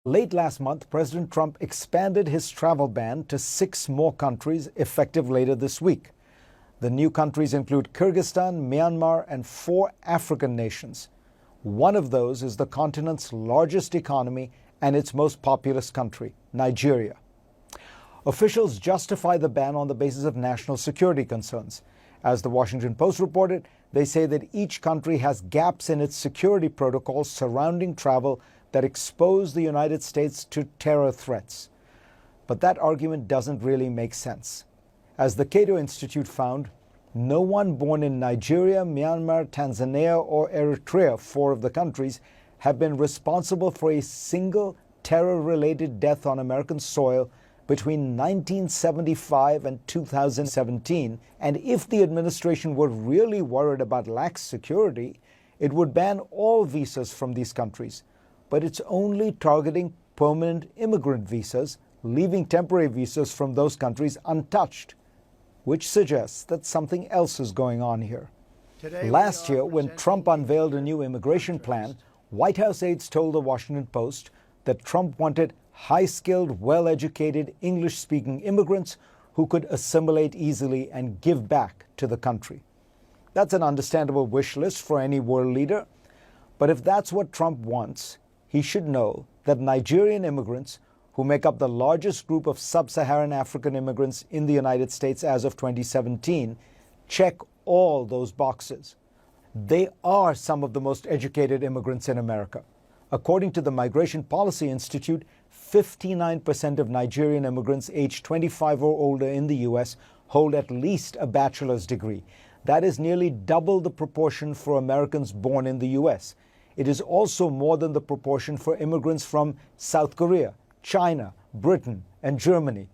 Late last month, President Trump expanded his travel ban to 6 more countries effective later this week. The new countries include Kyrgyzstan, Myanmar, and 4 African nations. One of those is the continent's largest economy and its most populous country, Nigeria. Officials justify the ban on the basis of national security concerns. As the Washington Post reported, they say that each country has gaps in its security protocols surrounding travel that expose the United States to terror threats. But that argument doesn't really make sense. As the Cato Institute found, no one born in Nigeria, Myanmar, Tanzania, or Eritrea, 4 of the countries, have been responsible for a single terror-related death on American soil between 1975 and 2017. And if the administration were really worried about lax security, it would ban all visas from these countries. But it's only targeting permanent immigrant visas, leaving temporary visas from those countries untouched, which suggests that something else is going on here. Last year, when Trump unveiled a new immigration plan, White House aides told the Washington Post that Trump wanted high-skilled, well-educated, English-speaking immigrants who could assimilate easily and give back to the country. That's an understandable wish list for any world leader. But if that's what Trump wants, he should know that Nigerian immigrants, who make up the largest group of sub-Saharan African immigrants in the United States as of 2017, check all those boxes. They are some of the most educated immigrants in America. According to the Migration Policy Institute, 59% of Nigerian immigrants aged 25 or older in the U.S. hold at least a bachelor's degree. That is nearly double the proportion for Americans born in the U.S. It is also more than the proportion for immigrants from South Korea, China, Britain, and Germany.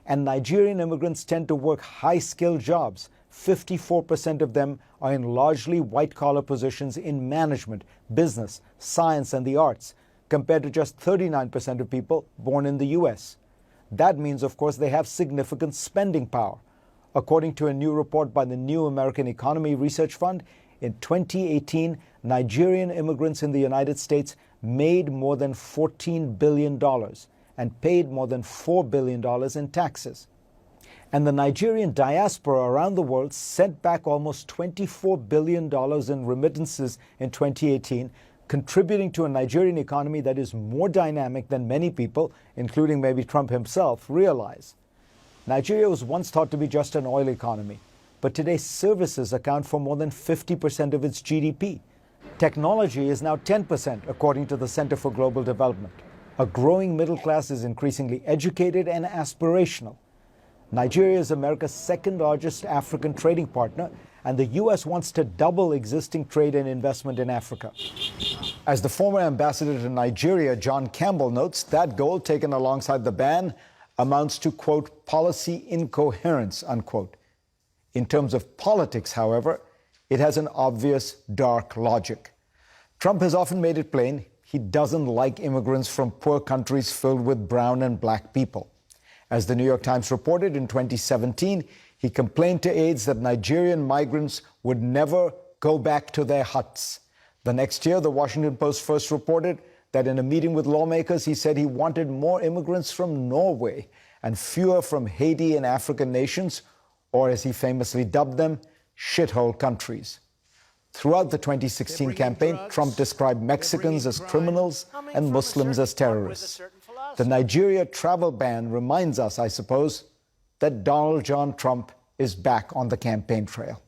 And Nigerian immigrants tend to work high-skilled jobs. 54% of them are in largely white-collar positions in management, business, science, and the arts, compared to just 39% of people born in the U.S. That means, of course, they have significant spending power. According to a new report by the New American Economy Research Fund, in 2018, Nigerian immigrants in the United States made more than $14 billion and paid more than $4 billion in taxes. And the Nigerian diaspora around the world sent back almost $24 billion in remittances in 2018, contributing to a Nigerian economy that is more dynamic than many people, including maybe Trump himself, realize. Nigeria was once thought to be just an oil economy, but today services account for more than 50% of its GDP. Technology is now 10%, according to the Center for Global Development. A growing middle class is increasingly educated and aspirational. Nigeria is America's second-largest African trading partner, and the U.S. wants to double existing trade and investment in Africa. As the former ambassador to Nigeria, John Campbell, notes, that goal, taken alongside the ban, amounts to, quote, policy incoherence, unquote. In terms of politics, however, it has an obvious dark logic. Trump has often made it plain he doesn't like immigrants from poor countries filled with brown and black people. As the New York Times reported in 2017, he complained to aides that Nigerian migrants would never go back to their huts. The next year, the Washington Post first reported that in a meeting with lawmakers, he said he wanted more immigrants from Norway and fewer from Haiti and African nations, or as he famously dubbed them, shithole countries. Throughout the 2016 campaign, Trump described Mexicans as criminals and Muslims as terrorists. The Nigeria travel ban reminds us, I suppose, that Donald John Trump is back on the campaign trail.